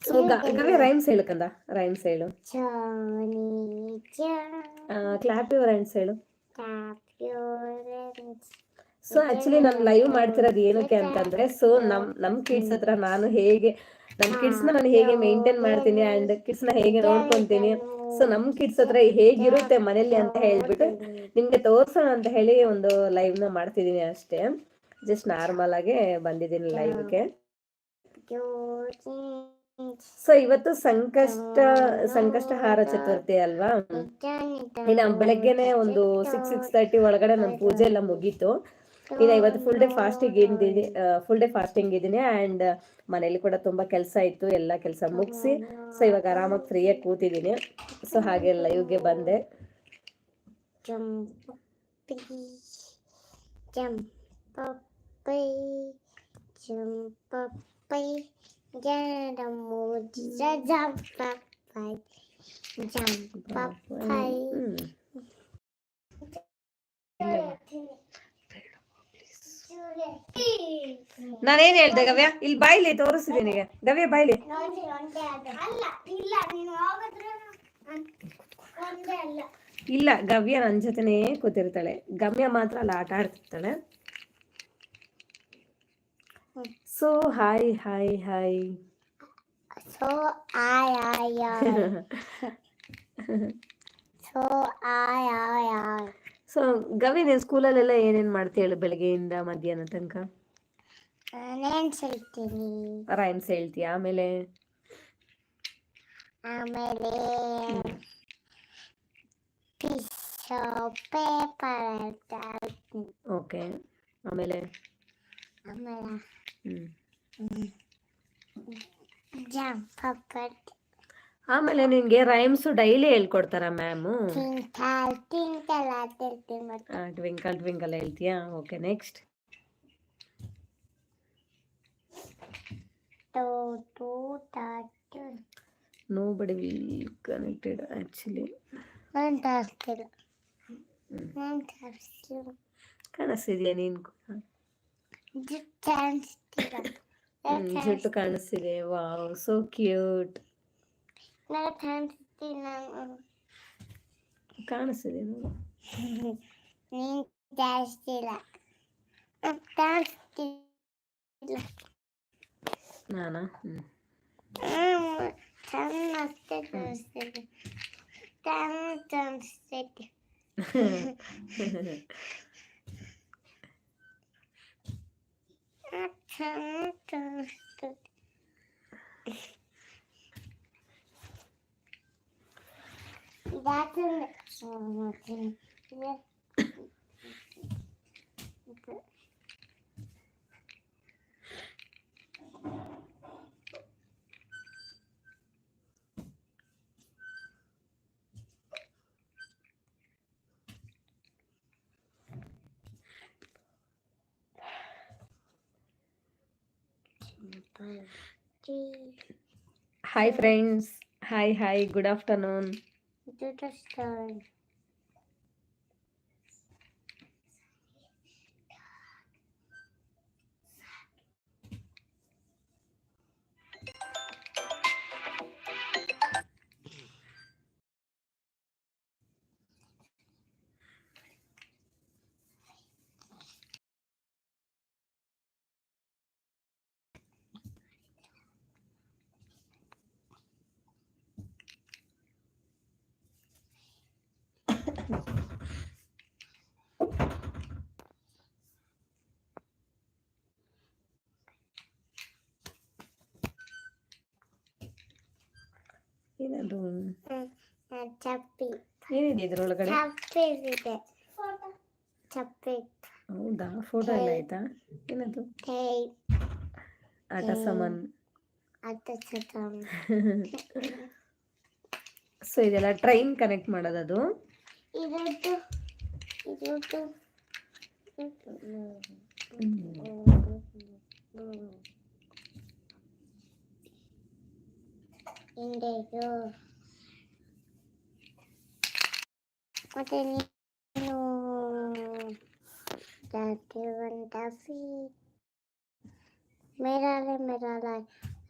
So ಗವಿ rhymes ಹೇಳು ಕಂದ, rhymes ಹೇಳು. ಕ್ಲಾಪ್ ಯುವರ್ ಹ್ಯಾಂಡ್ಸ್ ಹೇಳು. ಸೊ ಆಕ್ಚುಲಿ ನಾನು ಲೈವ್ ಮಾಡ್ತಿರೋದು ಏನಕ್ಕೆ ಅಂತಂದ್ರೆ, ಸೊ ನಮ್ ಕಿಡ್ಸ್ ಹತ್ರ ನಾನು ಹೇಗೆ ನಮ್ ಕಿಡ್ಸ್ ನಾನು ಹೇಗೆ ಮೇಂಟೈನ್ ಮಾಡ್ತೀನಿ ಅಂಡ್ ಕಿಡ್ಸ್ ನ ಹೇಗೆ ನೋಡ್ಕೊಂತೀನಿ, ಸೊ ನಮ್ ಕಿಡ್ಸ್ ಹತ್ರ ಹೇಗಿರುತ್ತೆ ಮನೇಲಿ ಅಂತ ಹೇಳ್ಬಿಟ್ಟು ನಿಮ್ಗೆ ತೋರ್ಸೋಣ ಅಂತ ಹೇಳಿ ಒಂದು ಲೈವ್ ನ ಮಾಡ್ತಿದೀನಿ ಅಷ್ಟೇ. ಜಸ್ಟ್ ನಾರ್ಮಲ್ ಆಗಿ ಬಂದಿದ್ದೀನಿ ಲೈವ್ಗೆ. ಸೊ ಇವತ್ತು ಸಂಕಷ್ಟಹಾರ ಚತುರ್ಥಿ ಅಲ್ವಾ. ಇನ್ನ ಬೆಳಗ್ಗೆನೆ ಒಂದು 6:30 ಒಳಗಡೆ ನನ್ ಪೂಜೆ ಎಲ್ಲ ಮುಗೀತು. ಇನ್ನ ಇವತ್ತು ಫುಲ್ ಡೇ ಫಾಸ್ಟಿಂಗ್ ಇದೀನಿ ಅಂಡ್ ಮನೇಲಿ ಕೂಡ ತುಂಬಾ ಕೆಲಸ ಇತ್ತು, ಎಲ್ಲಾ ಕೆಲಸ ಮುಗಿಸಿ ಸೊ ಇವಾಗ ಆರಾಮಾಗಿ ಫ್ರೀಯಾಗಿ ಕೂತಿದ್ದೀನಿ. ಸೊ ಹಾಗೆ ಲೈವ್ಗೆ ಬಂದೆ. ನಾನೇನ್ ಹೇಳ್ದೆ ಗವ್ಯ? ಇಲ್ಲಿ ಬಾಯ್ಲಿ ತೋರಿಸ್ತೀನಿ ಗವ್ಯ, ಬಾಯ್ಲಿ. ಇಲ್ಲ, ಗವ್ಯ ನನ್ ಜೊತೆನೇ ಕೂತಿರ್ತಾಳೆ, ಗಮ್ಯ ಮಾತ್ರ ಅಲ್ಲ ಆಟ ಆಡ್ತಿರ್ತಾಳೆ. So hi hi hi. So Gavi, ನೀನ್ ಸ್ಕೂಲಲ್ಲೆಲ್ಲ ಏನೇನ್ ಮಾಡ್ತೀಯ ಹೇಳು ಬೆಳಗ್ಗೆಯಿಂದ ಮಧ್ಯಾಹ್ನ ತನಕ? ರೈಮ್ಸ್ ಹೇಳ್ತೀಯ, ಆಮೇಲೆ ಓಕೆ, ಆಮೇಲೆ ಆಮೇಲೆ ನಿನ್ಗೆ ರೈಮ್ಸ್ ಡೈಲಿ ಹೇಳ್ಕೊಡ್ತಾರ ಮ್ಯಾಮು? ಟ್ವಿಂಕಲ್ ಟ್ವಿಂಕಲ್ ಹೇಳ್ತೀಯಾ? Okay, next. Nobody will connected actually. ಕಾಣಿಸ್ತಿದ್ಯಾ ನೀನ್? ಜುಟ್ಟು ಕಾಣಿಸ್ತಿದೆ. Wow, so cute. ಕಾಣಿಸ್ತಿದೆ ನೋಡು. ನಾನಾ? Hi friends. Hi, good afternoon. ಏನದು? ಏನಿದೆ ಇದ್ರೊಳಗಡೆ? ಹೌದಾ, ಫೋಟೋ ಎಲ್ಲ ಆಯ್ತಾ? ಏನದು? ಆಟ ಸಾಮಾನ್. ಸೊ ಇದೆಲ್ಲ ಟ್ರೈನ್ ಕನೆಕ್ಟ್ ಮಾಡೋದದು. ಮತ್ತೆ ನೀನು मेरा रे मेरा लाल